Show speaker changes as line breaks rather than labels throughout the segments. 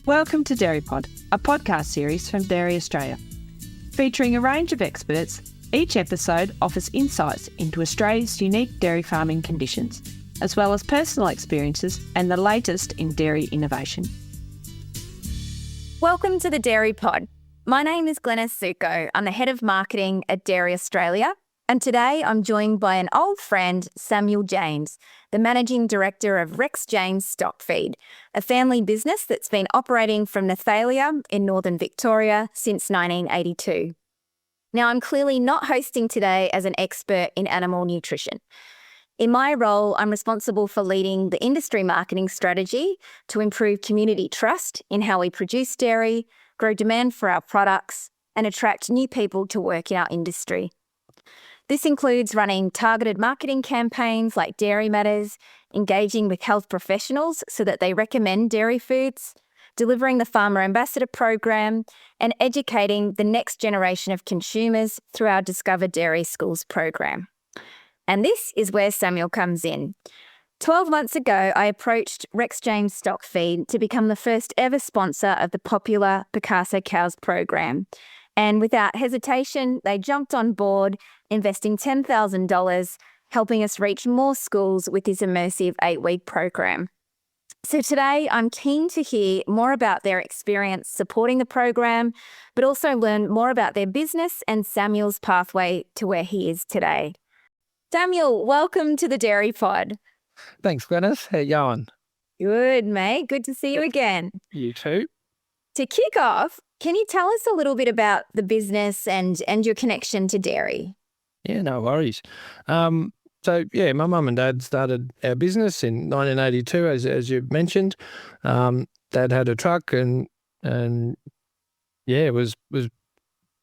Welcome to Dairy Pod, a podcast series from Dairy Australia. Featuring a range of experts, each episode offers insights into Australia's unique dairy farming conditions, as well as personal experiences and the latest in dairy innovation.
Welcome to the Dairy Pod. My name is Glenys Zucco. I'm the Head of Marketing at Dairy Australia, and today I'm joined by an old friend, Samuel James, the Managing Director of Rex James Stockfeed, a family business that's been operating from Nathalia in northern Victoria since 1982. Now, I'm clearly not hosting today as an expert in animal nutrition. In my role, I'm responsible for leading the industry marketing strategy to improve community trust in how we produce dairy, grow demand for our products, and attract new people to work in our industry. This includes running targeted marketing campaigns like Dairy Matters, engaging with health professionals so that they recommend dairy foods, delivering the Farmer Ambassador program, and educating the next generation of consumers through our Discover Dairy Schools program. And this is where Samuel comes in. 12 months ago, I approached Rex James Stockfeed to become the first ever sponsor of the popular Picasso Cows program. And without hesitation, they jumped on board, investing $10,000, helping us reach more schools with this immersive 8-week program. So today, I'm keen to hear more about their experience supporting the program, but also learn more about their business and Samuel's pathway to where he is today. Samuel, welcome to the Dairy Pod.
Thanks, Glenys. How you going?
Good, mate. Good to see you again.
You too.
To kick off, can you tell us a little bit about the business and your connection to dairy?
Yeah, no worries. My mum and dad started our business in 1982, as you mentioned. Dad had a truck and was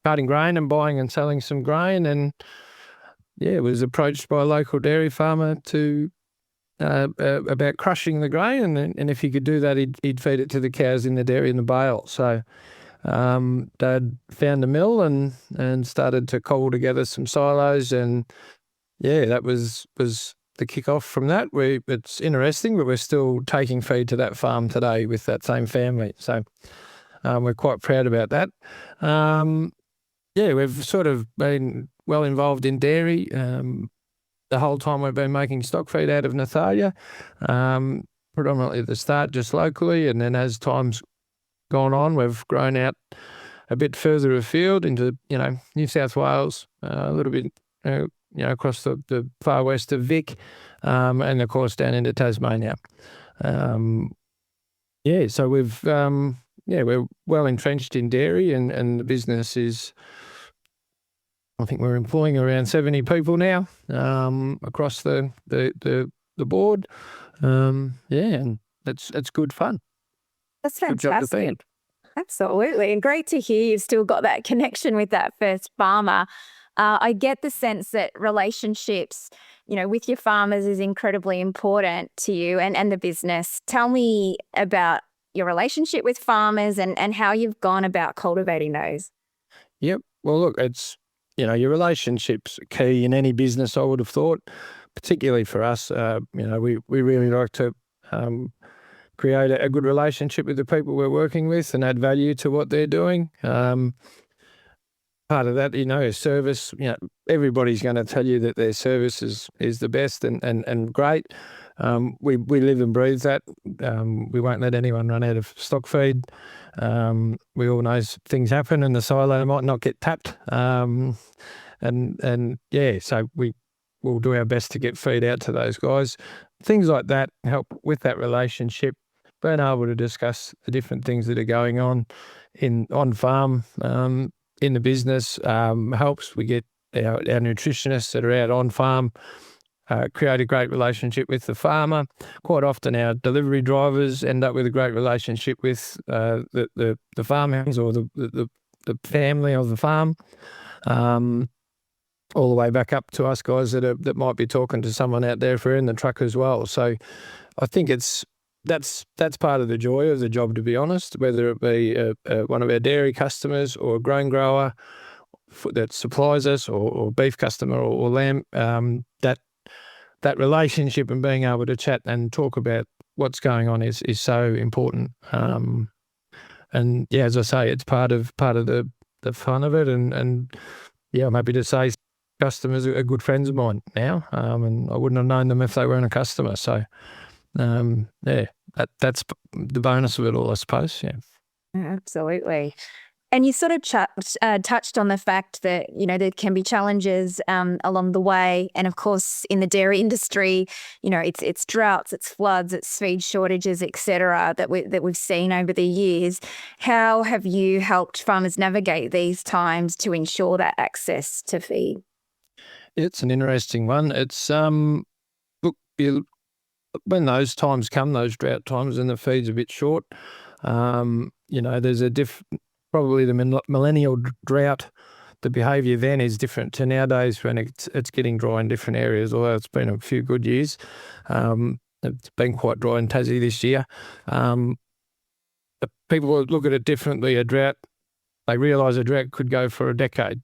cutting grain and buying and selling some grain, and was approached by a local dairy farmer to about crushing the grain, and if he could do that, he'd feed it to the cows in the dairy in the bale. So Dad found a mill and started to cobble together some silos, and that was the kick-off from that. It's interesting, but we're still taking feed to that farm today with that same family. So we're quite proud about that. We've sort of been well involved in dairy the whole time we've been making stock feed out of Nathalia, predominantly at the start just locally, and then as time's gone on, we've grown out a bit further afield into, New South Wales, a little bit, across the far west of Vic, and of course down into Tasmania. So we're well entrenched in dairy, and the business is, I think we're employing around 70 people now, across the board. And it's good fun.
That's fantastic.
Good job to be in.
Absolutely. And great to hear you've still got that connection with that first farmer. I get the sense that relationships, with your farmers is incredibly important to you and the business. Tell me about your relationship with farmers and how you've gone about cultivating those.
Yep. Well, look, it's, your relationship's key in any business, I would have thought, particularly for us. We really like to create a good relationship with the people we're working with and add value to what they're doing. Part of that, is service. Everybody's going to tell you that their service is the best and great. We live and breathe that. We won't let anyone run out of stock feed. We all know things happen and the silo might not get tapped. So we'll do our best to get feed out to those guys. Things like that help with that relationship. Being able to discuss the different things that are going on farm, in the business, helps. We get our nutritionists that are out on farm, create a great relationship with the farmer. Quite often our delivery drivers end up with a great relationship with the farmhands or the family of the farm, all the way back up to us guys that might be talking to someone out there if we're in the truck as well. So I think that's part of the joy of the job, to be honest, whether it be one of our dairy customers or a grain grower that supplies us or beef customer or lamb, that relationship and being able to chat and talk about what's going on is so important. And yeah, as I say, it's part of the fun of it. And yeah, I'm happy to say customers are good friends of mine now, and I wouldn't have known them if they weren't a customer. So yeah, that's the bonus of it all, I suppose. Yeah.
Absolutely. And you sort of touched on the fact that, there can be challenges along the way. And of course, in the dairy industry, it's droughts, it's floods, it's feed shortages, et cetera, that we've seen over the years. How have you helped farmers navigate these times to ensure that access to feed?
It's an interesting one. It's look, when those times come, those drought times, and the feed's a bit short, there's probably the millennial drought. The behaviour then is different to nowadays when it's getting dry in different areas. Although it's been a few good years, it's been quite dry in Tassie this year. People look at it differently. A drought, they realise a drought could go for a decade.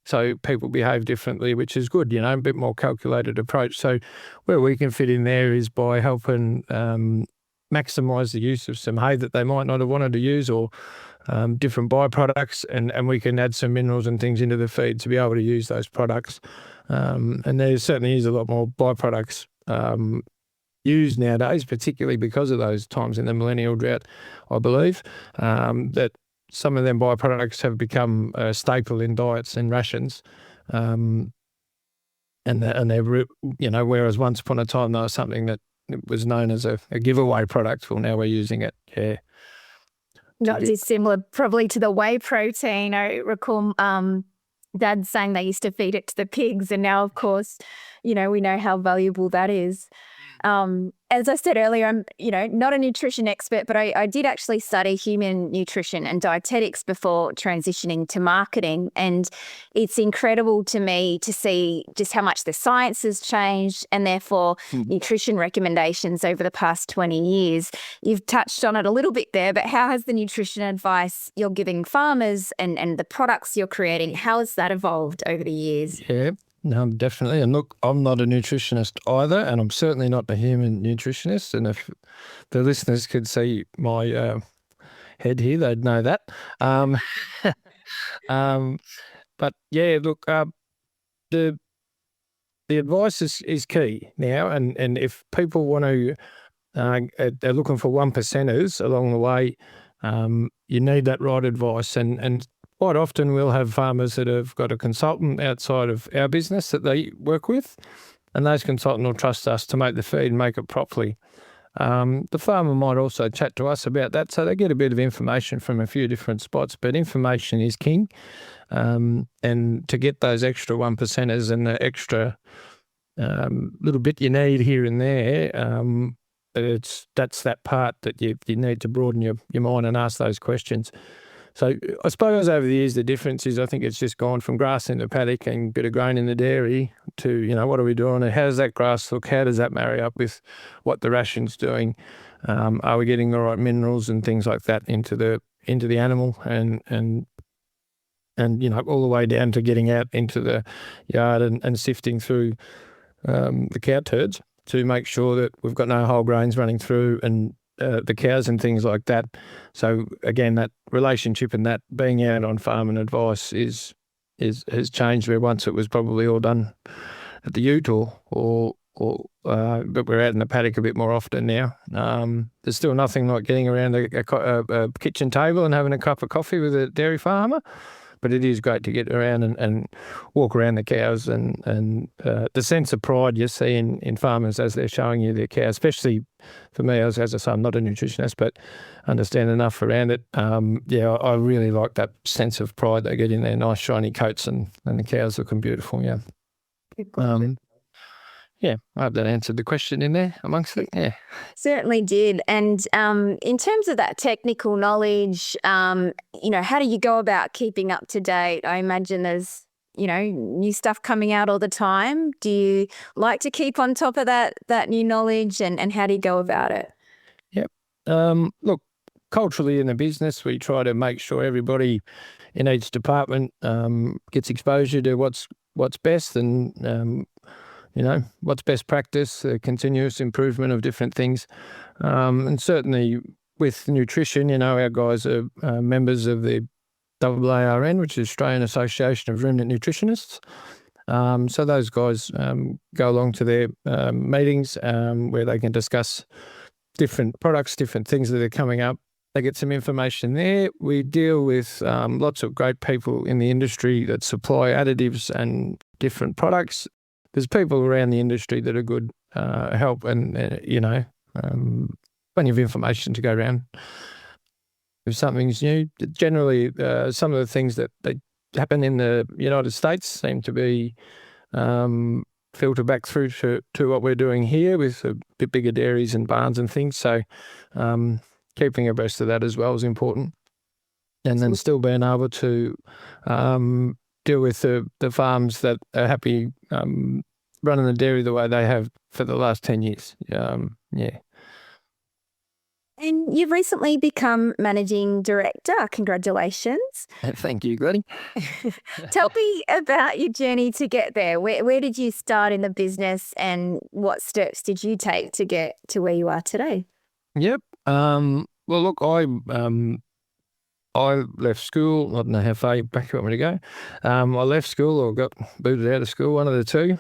So people behave differently, which is good, a bit more calculated approach. So where we can fit in there is by helping maximise the use of some hay that they might not have wanted to use, or different byproducts, and we can add some minerals and things into the feed to be able to use those products. And there certainly is a lot more byproducts used nowadays, particularly because of those times in the millennial drought, I believe, that some of them byproducts have become a staple in diets and rations. And they're, whereas once upon a time there was something that was known as a giveaway product, well, now we're using it. Yeah.
Not dissimilar probably to the whey protein. I recall Dad saying they used to feed it to the pigs, and now, of course, we know how valuable that is. As I said earlier, I'm, not a nutrition expert, but I did actually study human nutrition and dietetics before transitioning to marketing. And it's incredible to me to see just how much the science has changed, and therefore nutrition recommendations over the past 20 years. You've touched on it a little bit there, but how has the nutrition advice you're giving farmers and the products you're creating, how has that evolved over the years?
Yeah. No, definitely. And look, I'm not a nutritionist either, and I'm certainly not a human nutritionist. And if the listeners could see my head here, they'd know that. But yeah, look, the advice is key now, and if people want to, they're looking for 1%ers along the way, you need that right advice. And quite often we'll have farmers that have got a consultant outside of our business that they work with, and those consultants will trust us to make the feed and make it properly. The farmer might also chat to us about that, so they get a bit of information from a few different spots, but information is king. And to get those extra 1%ers and the extra little bit you need here and there, that's that part that you need to broaden your mind and ask those questions. So I suppose over the years, the difference is I think it's just gone from grass in the paddock and a bit of grain in the dairy to, what are we doing? And how does that grass look? How does that marry up with what the ration's doing? Are we getting the right minerals and things like that into the animal and all the way down to getting out into the yard and sifting through the cow turds to make sure that we've got no whole grains running through and the cows and things like that. So again, that relationship and that being out on farm and advice has changed. Where once it was probably all done at the ute but we're out in the paddock a bit more often now. There's still nothing like getting around a kitchen table and having a cup of coffee with a dairy farmer. But it is great to get around and walk around the cows and the sense of pride you see in farmers as they're showing you their cows, especially for me, as I say, I'm not a nutritionist, but understand enough around it. I really like that sense of pride they get in their nice shiny coats and the cows looking beautiful, yeah. Yeah, I hope that answered the question in there amongst it. Yeah,
certainly did. And in terms of that technical knowledge, how do you go about keeping up to date? I imagine there's, new stuff coming out all the time. Do you like to keep on top of that new knowledge, and how do you go about it?
Yep. Look, culturally in the business, we try to make sure everybody in each department gets exposure to what's best and what's best practice, continuous improvement of different things. And certainly with nutrition, our guys are members of the AARN, which is Australian Association of Ruminant Nutritionists. So those guys go along to their meetings where they can discuss different products, different things that are coming up. They get some information there. We deal with lots of great people in the industry that supply additives and different products. There's people around the industry that are good help and, plenty of information to go around. If something's new, generally some of the things that happen in the United States seem to be filtered back through to what we're doing here with a bit bigger dairies and barns and things. So keeping abreast of that as well is important. And then still being able to deal with the farms that are happy running the dairy the way they have for the last 10 years.
And you've recently become managing director. Congratulations.
Thank you, Glenys.
Tell me about your journey to get there. Where did you start in the business and what steps did you take to get to where you are today?
Yep. Well, look, I left school. I don't know how far back you want me to go. I left school or got booted out of school, one of the two,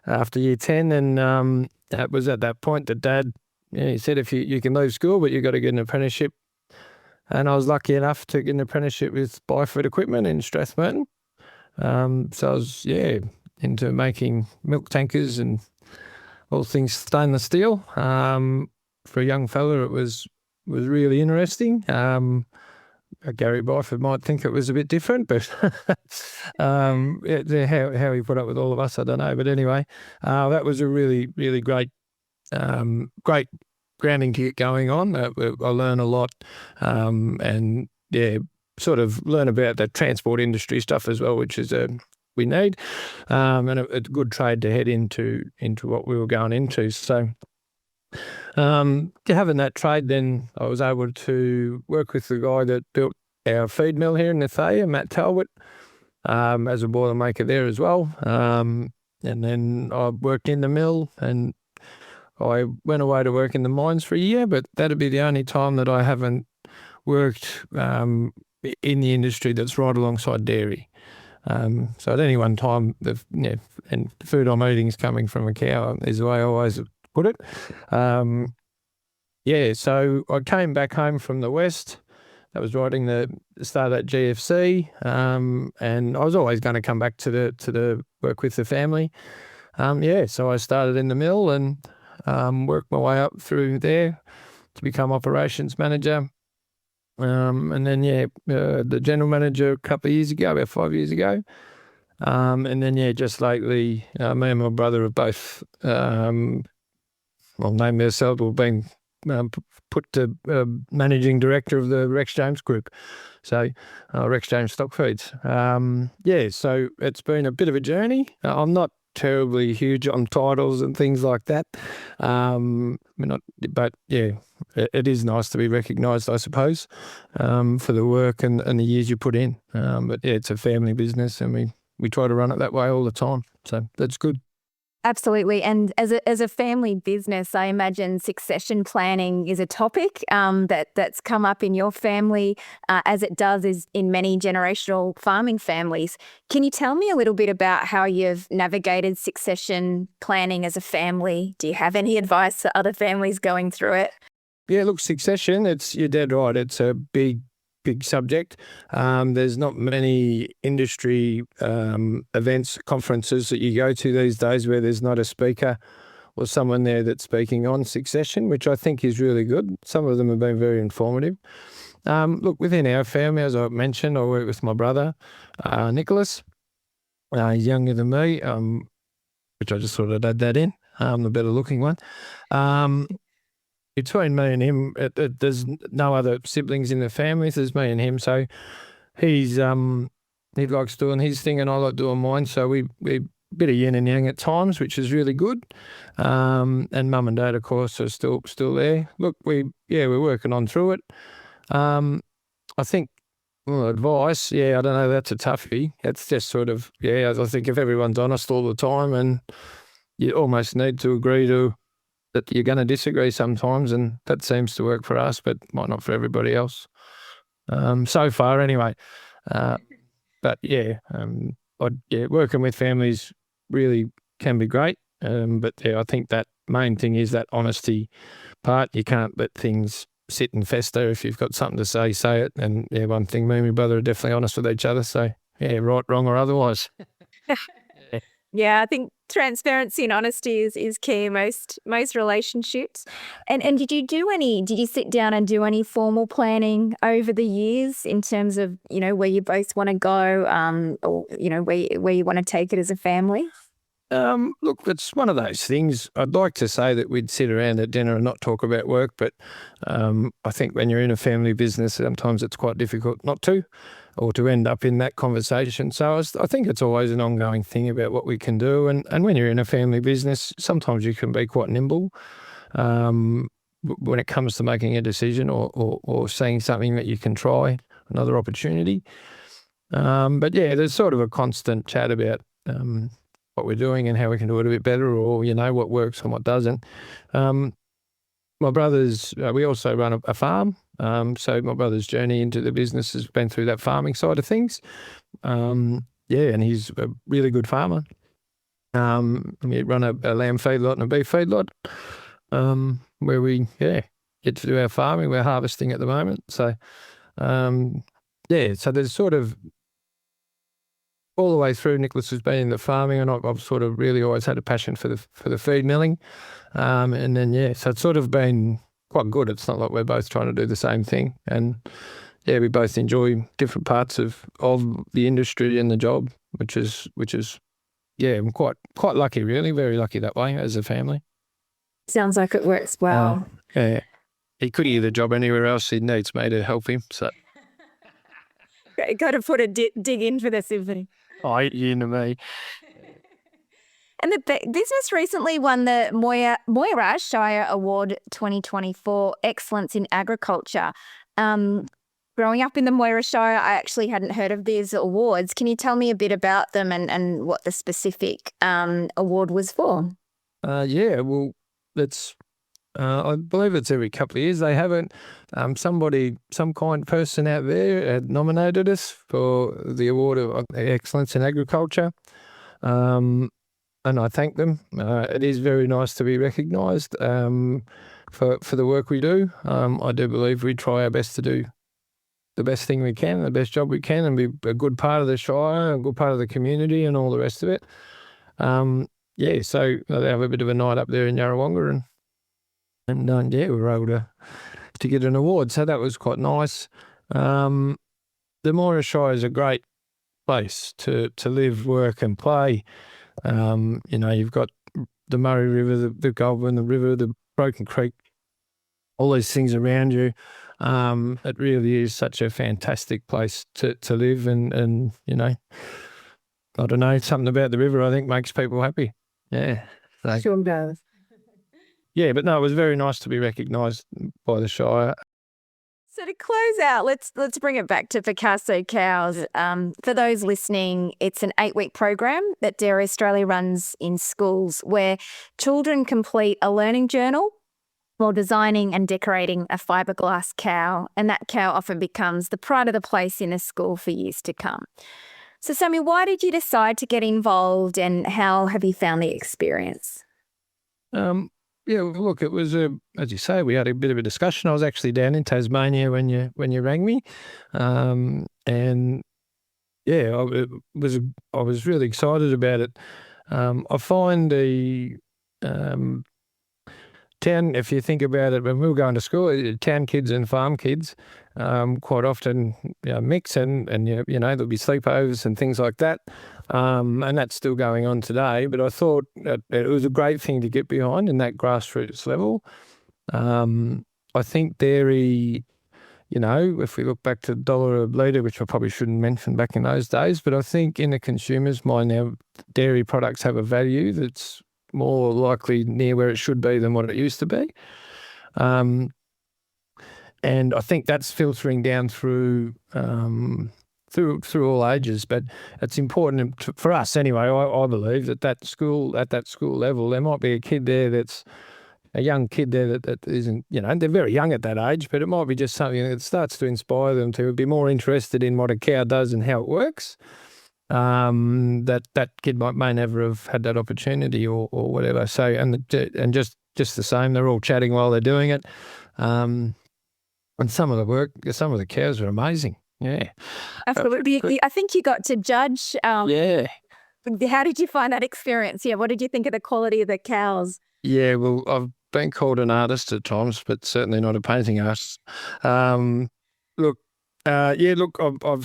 after year 10. And it was at that point that Dad, he said, if you can leave school, but you've got to get an apprenticeship. And I was lucky enough to get an apprenticeship with Byford Equipment in Strathmerton. So I was, into making milk tankers and all things stainless steel. For a young fella, it was really interesting. Gary Byford might think it was a bit different, but how he put up with all of us, I don't know. But anyway, that was a really, really great grounding to get going on. I learn a lot and sort of learn about the transport industry stuff as well, which is we need, and a good trade to head into what we were going into. So having that trade, then I was able to work with the guy that built our feed mill here in Nathalia, Matt Talbot, as a boilermaker there as well. And then I worked in the mill, and I went away to work in the mines for a year, but that'd be the only time that I haven't worked in the industry that's right alongside dairy. So at any one time, and food I'm eating is coming from a cow is the way I always put it. So I came back home from the West. That was right in the start of that GFC, and I was always going to come back to the work with the family. So I started in the mill and worked my way up through there to become operations manager. And then, the general manager a couple of years ago, about 5 years ago. And then, just lately, me and my brother have both, named ourselves, we've been put to managing director of the Rex James Group. So, Rex James Stockfeeds. So it's been a bit of a journey. I'm not terribly huge on titles and things like that. It is nice to be recognised, I suppose, for the work and the years you put in. But it's a family business, and we try to run it that way all the time. So that's good.
Absolutely. And as a family business, I imagine succession planning is a topic that's come up in your family, as it does is in many generational farming families. Can you tell me a little bit about how you've navigated succession planning as a family? Do you have any advice for other families going through it?
Yeah, look, succession, you're dead right. It's a big subject. There's not many industry events, conferences that you go to these days where there's not a speaker or someone there that's speaking on succession, which I think is really good. Some of them have been very informative. Look, within our family, as I mentioned, I work with my brother, Nicholas. He's younger than me, which I just thought I'd add that in, the better looking one. Between me and him, there's no other siblings in the family. There's me and him. So he likes doing his thing and I like doing mine. So we a bit of yin and yang at times, which is really good. And mum and dad, of course, are still there. Look, we're working on through it. I think advice, I don't know, that's a toughie. It's just sort of, I think if everyone's honest all the time, and you almost need to agree to that you're going to disagree sometimes, and that seems to work for us, but might not for everybody else. So far, anyway. But working with families really can be great. But I think that main thing is that honesty part. You can't let things sit and fester. If you've got something to say it. And one thing, me and my brother are definitely honest with each other. So right, wrong, or otherwise.
Yeah, I think transparency and honesty is key in most relationships. And did you sit down and do any formal planning over the years in terms of, where you both want to go, or, where you want to take it as a family?
Look, it's one of those things. I'd like to say that we'd sit around at dinner and not talk about work, but I think when you're in a family business, sometimes it's quite difficult not to, or to end up in that conversation. So I think it's always an ongoing thing about what we can do. And when you're in a family business, sometimes you can be quite nimble when it comes to making a decision or seeing something that you can try, another opportunity. But there's sort of a constant chat about what we're doing and how we can do it a bit better, or, what works and what doesn't. My brothers, we also run a farm. So my brother's journey into the business has been through that farming side of things. And he's a really good farmer. We run a lamb feedlot and a beef feedlot, where we, get to do our farming. We're harvesting at the moment. So, so there's sort of all the way through, Nicholas has been in the farming, and I've sort of really always had a passion for the feed milling. And then, so it's sort of been quite good. It's not like we're both trying to do the same thing. And, we both enjoy different parts of the industry and the job, which is I'm quite lucky, really, very lucky that way as a family.
Sounds like it works well.
He could get a job anywhere else. He needs me to help him, so.
Got to put a dig in for the symphony.
Oh, you know me.
And the business recently won the Moira Shire Award 2024 Excellence in Agriculture. Growing up in the Moira Shire, I actually hadn't heard of these awards. Can you tell me a bit about them and what the specific award was for?
Well, that's I believe it's every couple of years. They haven't. Some kind person out there had nominated us for the award of excellence in agriculture, and I thank them. It is very nice to be recognised for the work we do. I do believe we try our best to do the best thing we can, the best job we can, and be a good part of the Shire, a good part of the community, and all the rest of it. So they have a bit of a night up there in Yarrawonga, and we were able to get an award, so that was quite nice. The Moira Shire is a great place to live, work and play. You've got the Murray River, the Goulburn, the river, the Broken Creek, all these things around you. It really is such a fantastic place to live, and I don't know, something about the river I think makes people happy. Yeah. So.
Sure does.
Yeah, but no, it was very nice to be recognised by the Shire.
So to close out, let's bring it back to Picasso cows. For those listening, it's an 8-week program that Dairy Australia runs in schools where children complete a learning journal while designing and decorating a fiberglass cow, and that cow often becomes the pride of the place in a school for years to come. So Samuel, why did you decide to get involved, and how have you found the experience?
Look, it was as you say, we had a bit of a discussion. I was actually down in Tasmania when you rang me, I was really excited about it. I find the town, if you think about it, when we were going to school, town kids and farm kids quite often mix, and there'll be sleepovers and things like that. And that's still going on today, but I thought that it was a great thing to get behind in that grassroots level. I think dairy, if we look back to $1 a litre, which I probably shouldn't mention back in those days, but I think in the consumer's mind now, dairy products have a value that's more likely near where it should be than what it used to be. And I think that's filtering down through all ages, but it's important for us anyway. I believe that at that school level, there might be a kid there that's young kid there that isn't, they're very young at that age, but it might be just something that starts to inspire them to be more interested in what a cow does and how it works. That kid may never have had that opportunity or whatever. So and just the same, they're all chatting while they're doing it. And some of the cows are amazing. Yeah,
absolutely. I think you got to judge.
Yeah.
How did you find that experience? Yeah, what did you think of the quality of the cows?
Yeah, well, I've been called an artist at times, but certainly not a painting artist. I've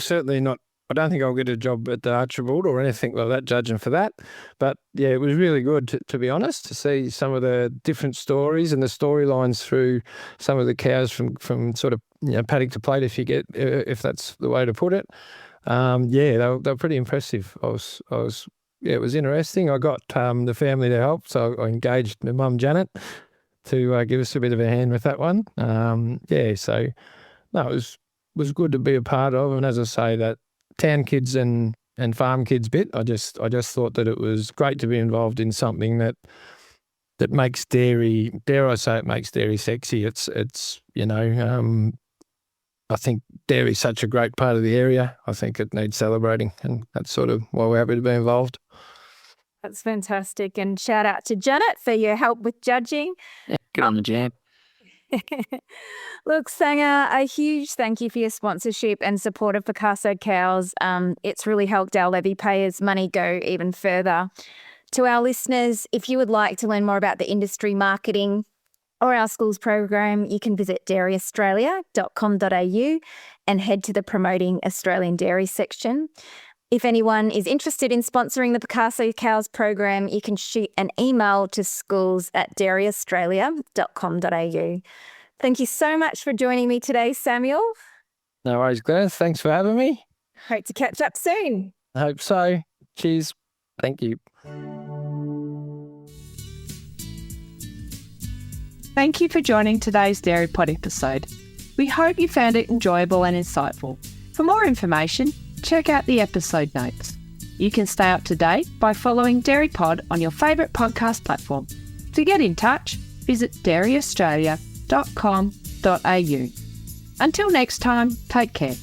certainly not. I don't think I'll get a job at the Archibald or anything like that, judging for that. But yeah, it was really good, to be honest, to see some of the different stories and the storylines through some of the cows from sort of paddock to plate, if that's the way to put it. They were pretty impressive. It was interesting. I got the family to help, so I engaged my mum Janet to give us a bit of a hand with that one. It was good to be a part of, and as I say, that town kids and farm kids bit, I just thought that it was great to be involved in something that makes dairy, dare I say, it makes dairy sexy. I think dairy is such a great part of the area. I think it needs celebrating, and that's sort of why we're happy to be involved.
That's fantastic. And shout out to Janet for your help with judging.
Yeah, good on the jam.
Look, Sanger, a huge thank you for your sponsorship and support of Picasso Cows. It's really helped our levy payers' money go even further. To our listeners, if you would like to learn more about the industry marketing or our schools program, you can visit dairyaustralia.com.au and head to the Promoting Australian Dairy section. If anyone is interested in sponsoring the Picasso Cows program, you can shoot an email to schools@dairyaustralia.com.au. Thank you so much for joining me today, Samuel.
No worries, Glenys. Thanks for having me.
Hope to catch up soon.
I hope so. Cheers. Thank you.
Thank you for joining today's Dairy Pod episode. We hope you found it enjoyable and insightful. For more information, check out the episode notes. You can stay up to date by following Dairy Pod on your favourite podcast platform. To get in touch, visit dairyaustralia.com.au. Until next time, take care.